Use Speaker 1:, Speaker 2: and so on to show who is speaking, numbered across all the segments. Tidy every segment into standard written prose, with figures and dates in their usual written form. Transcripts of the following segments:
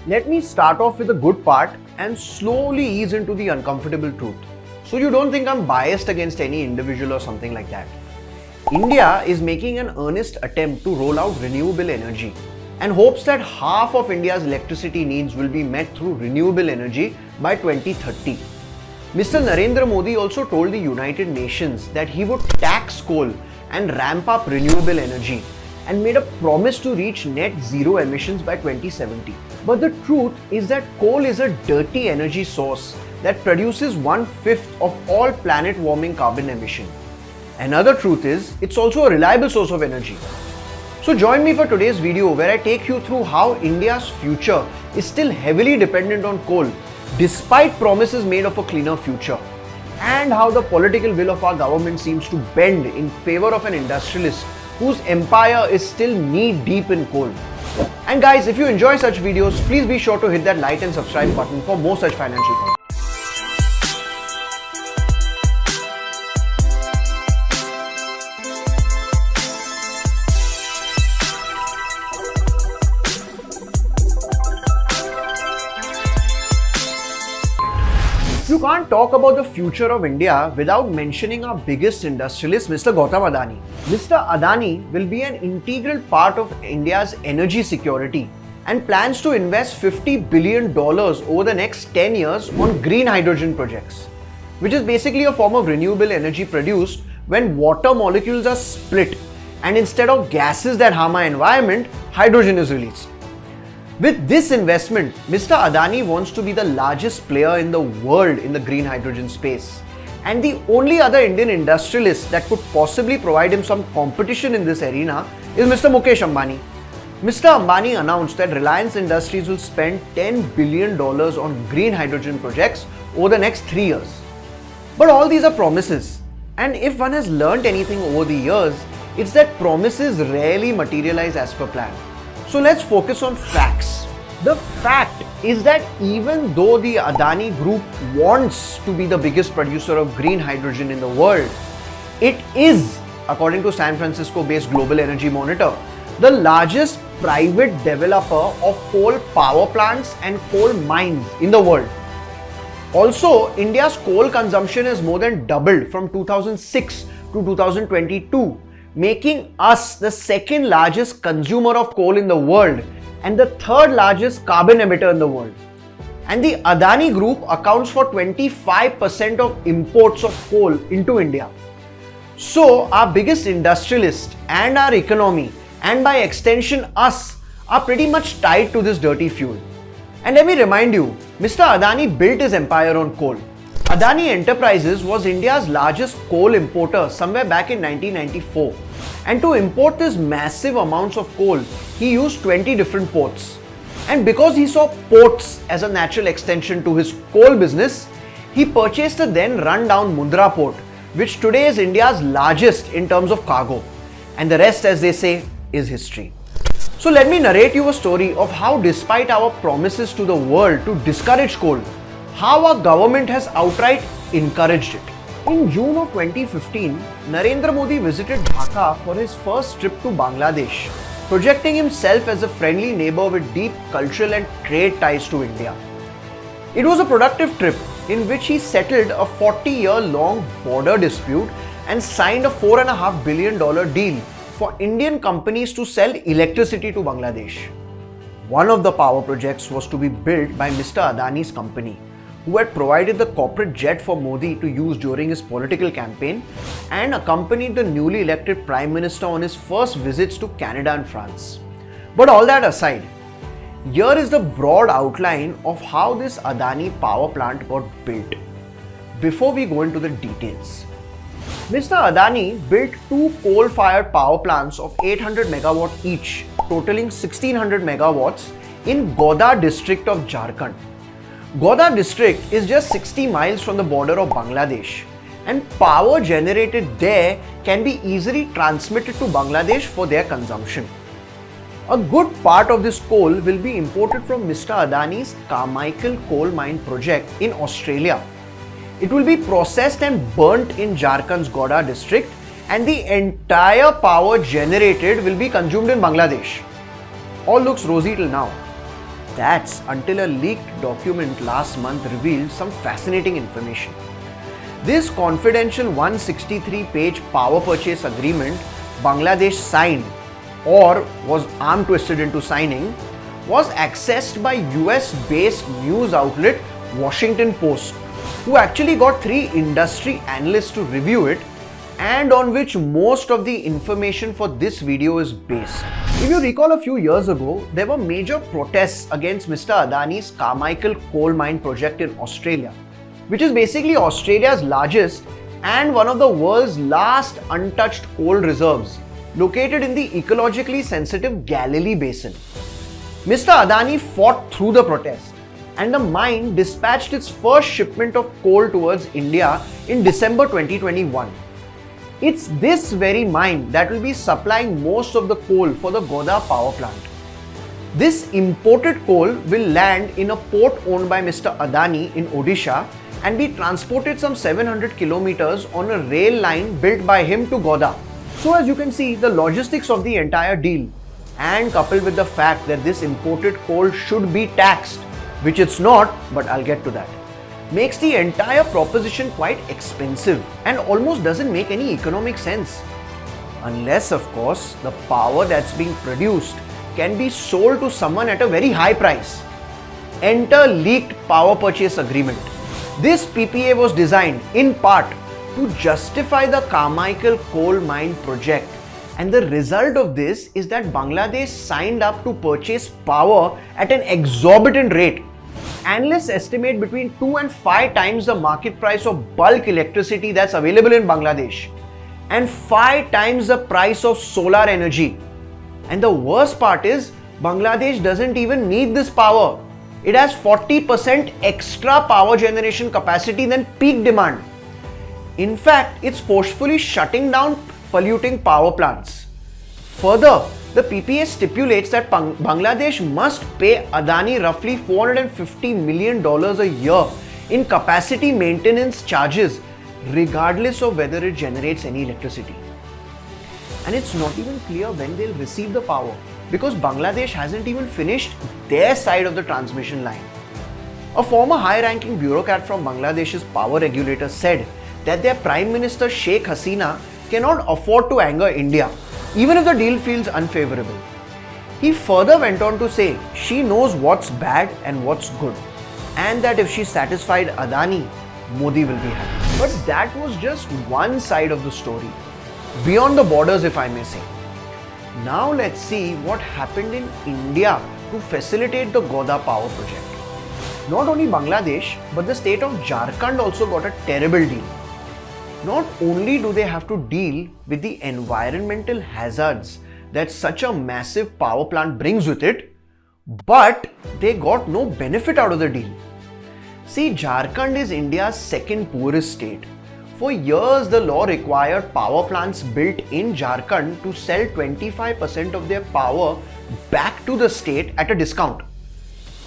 Speaker 1: Let me start off with the good part and slowly ease into the uncomfortable truth. So you don't think I'm biased against any individual or something like that. India is making an earnest attempt to roll out renewable energy and hopes that half of India's electricity needs will be met through renewable energy by 2030. Mr. Narendra Modi also told the United Nations that he would tax coal and ramp up renewable energy and made a promise to reach net zero emissions by 2070. But the truth is that coal is a dirty energy source that produces 1/5 of all planet warming carbon emission. Another truth is it's also a reliable source of energy. So join me for today's video where I take you through how India's future is still heavily dependent on coal despite promises made of a cleaner future, and how the political will of our government seems to bend in favor of an industrialist whose empire is still knee-deep in coal. And guys, if you enjoy such videos, please be sure to hit that like and subscribe button for more such financial content. You can't talk about the future of India without mentioning our biggest industrialist, Mr. Gautam Adani. Mr. Adani will be an integral part of India's energy security and plans to invest $50 billion over the next 10 years on green hydrogen projects, which is basically a form of renewable energy produced when water molecules are split and instead of gases that harm our environment, hydrogen is released. With this investment, Mr. Adani wants to be the largest player in the world in the green hydrogen space. And the only other Indian industrialist that could possibly provide him some competition in this arena is Mr. Mukesh Ambani. Mr. Ambani announced that Reliance Industries will spend $10 billion on green hydrogen projects over the next 3 years. But all these are promises. And if one has learnt anything over the years, it's that promises rarely materialize as per plan. So let's focus on facts. The fact is that even though the Adani group wants to be the biggest producer of green hydrogen in the world, it is, according to San Francisco-based Global Energy Monitor, the largest private developer of coal power plants and coal mines in the world. Also, India's coal consumption has more than doubled from 2006 to 2022. Making us the second largest consumer of coal in the world and the third largest carbon emitter in the world. And the Adani group accounts for 25% of imports of coal into India. So our biggest industrialist and our economy, and by extension us, are pretty much tied to this dirty fuel. And let me remind you, Mr. Adani built his empire on coal. Adani Enterprises was India's largest coal importer somewhere back in 1994. And to import this massive amounts of coal, he used 20 different ports. And because he saw ports as a natural extension to his coal business, he purchased a then run-down Mundra port, which today is India's largest in terms of cargo. And the rest, as they say, is history. So let me narrate you a story of how, despite our promises to the world to discourage coal, how our government has outright encouraged it. In June of 2015, Narendra Modi visited Dhaka for his first trip to Bangladesh, projecting himself as a friendly neighbor with deep cultural and trade ties to India. It was a productive trip in which he settled a 40-year-long border dispute and signed a $4.5 billion deal for Indian companies to sell electricity to Bangladesh. One of the power projects was to be built by Mr. Adani's company, who had provided the corporate jet for Modi to use during his political campaign and accompanied the newly elected Prime Minister on his first visits to Canada and France. But all that aside, here is the broad outline of how this Adani power plant got built. Before we go into the details, Mr. Adani built two coal-fired power plants of 800 megawatt each, totaling 1600 megawatts in Godda district of Jharkhand. Godda district is just 60 miles from the border of Bangladesh, and power generated there can be easily transmitted to Bangladesh for their consumption. A good part of this coal will be imported from Mr. Adani's Carmichael coal mine project in Australia. It will be processed and burnt in Jharkhand's Godda district, and the entire power generated will be consumed in Bangladesh. All looks rosy till now. That's until a leaked document last month revealed some fascinating information. This confidential 163-page power purchase agreement Bangladesh signed, or was arm twisted into signing, was accessed by US-based news outlet Washington Post, who actually got 3 industry analysts to review it, and on which most of the information for this video is based. If you recall, a few years ago, there were major protests against Mr. Adani's Carmichael coal mine project in Australia, which is basically Australia's largest and one of the world's last untouched coal reserves, located in the ecologically sensitive Galilee Basin. Mr. Adani fought through the protest, and the mine dispatched its first shipment of coal towards India in December 2021. It's this very mine that will be supplying most of the coal for the Godda power plant. This imported coal will land in a port owned by Mr. Adani in Odisha and be transported some 700 kilometers on a rail line built by him to Godda. So as you can see, the logistics of the entire deal, and coupled with the fact that this imported coal should be taxed, which it's not, but I'll get to that, makes the entire proposition quite expensive and almost doesn't make any economic sense. Unless, of course, the power that's being produced can be sold to someone at a very high price. Enter leaked power purchase agreement. This PPA was designed in part to justify the Carmichael coal mine project, and the result of this is that Bangladesh signed up to purchase power at an exorbitant rate. Analysts estimate between 2 and 5 times the market price of bulk electricity that's available in Bangladesh, and 5 times the price of solar energy. And the worst part is, Bangladesh doesn't even need this power. It has 40% extra power generation capacity than peak demand. In fact, it's forcefully shutting down polluting power plants. Further, the PPA stipulates that Bangladesh must pay Adani roughly $450 million a year in capacity maintenance charges, regardless of whether it generates any electricity. And it's not even clear when they'll receive the power, because Bangladesh hasn't even finished their side of the transmission line. A former high-ranking bureaucrat from Bangladesh's power regulator said that their Prime Minister Sheikh Hasina cannot afford to anger India, even if the deal feels unfavorable. He further went on to say she knows what's bad and what's good, and that if she satisfied Adani, Modi will be happy. But that was just one side of the story, beyond the borders, if I may say. Now let's see what happened in India to facilitate the Godda power project. Not only Bangladesh, but the state of Jharkhand also got a terrible deal. Not only do they have to deal with the environmental hazards that such a massive power plant brings with it, but they got no benefit out of the deal. See, Jharkhand is India's second poorest state. For years, the law required power plants built in Jharkhand to sell 25% of their power back to the state at a discount.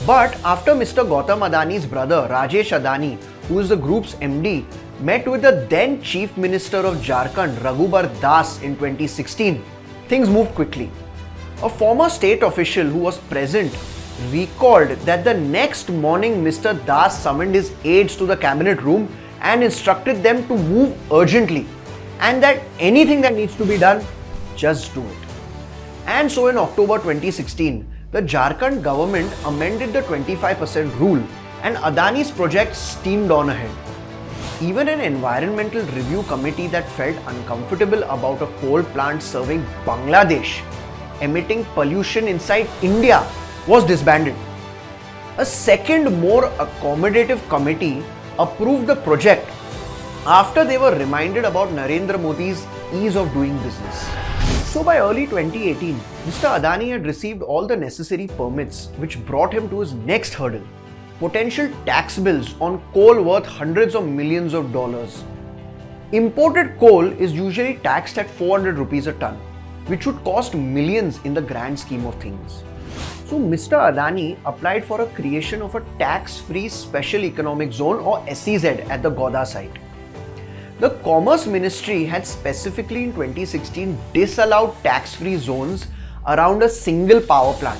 Speaker 1: But after Mr. Gautam Adani's brother Rajesh Adani, who is the group's MD, met with the then Chief Minister of Jharkhand, Raghubar Das, in 2016, things moved quickly. A former state official who was present recalled that the next morning Mr. Das summoned his aides to the cabinet room and instructed them to move urgently, and that anything that needs to be done, just do it. And so in October 2016, the Jharkhand government amended the 25% rule and Adani's project steamed on ahead. Even an environmental review committee that felt uncomfortable about a coal plant serving Bangladesh, emitting pollution inside India, was disbanded. A second, more accommodative committee approved the project after they were reminded about Narendra Modi's ease of doing business. So by early 2018, Mr. Adani had received all the necessary permits, which brought him to his next hurdle: potential tax bills on coal worth hundreds of millions of dollars. Imported coal is usually taxed at 400 rupees a ton, which would cost millions in the grand scheme of things. So Mr. Adani applied for a creation of a tax-free special economic zone, or SEZ, at the Godda site. The Commerce Ministry had specifically in 2016 disallowed tax-free zones around a single power plant,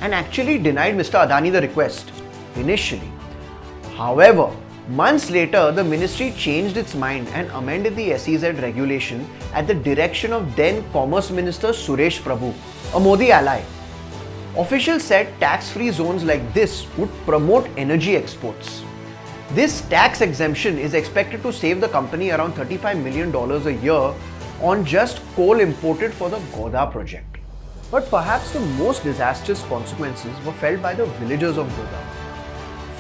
Speaker 1: and actually denied Mr. Adani the request initially. However, months later, the ministry changed its mind and amended the SEZ regulation at the direction of then Commerce Minister Suresh Prabhu, a Modi ally. Officials said tax-free zones like this would promote energy exports. This tax exemption is expected to save the company around $35 million a year on just coal imported for the Godha project. But perhaps the most disastrous consequences were felt by the villagers of Godha.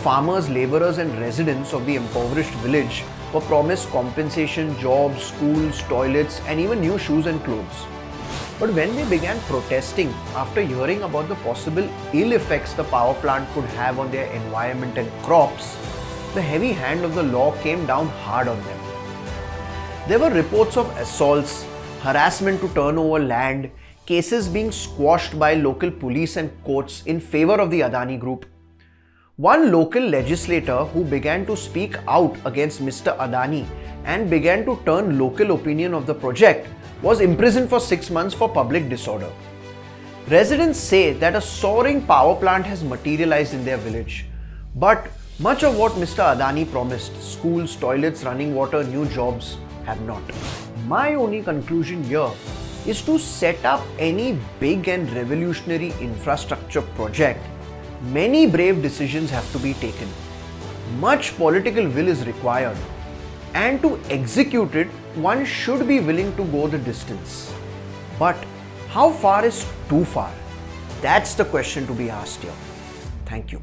Speaker 1: Farmers, labourers and residents of the impoverished village were promised compensation, jobs, schools, toilets and even new shoes and clothes. But when they began protesting after hearing about the possible ill effects the power plant could have on their environment and crops, the heavy hand of the law came down hard on them. There were reports of assaults, harassment to turn over land, cases being squashed by local police and courts in favour of the Adani group. One local legislator who began to speak out against Mr. Adani and began to turn local opinion of the project was imprisoned for 6 months for public disorder. Residents say that a soaring power plant has materialized in their village, but much of what Mr. Adani promised, schools, toilets, running water, new jobs, have not. My only conclusion here is to set up any big and revolutionary infrastructure project, many brave decisions have to be taken. Much political will is required. And to execute it, one should be willing to go the distance. But how far is too far? That's the question to be asked here. Thank you.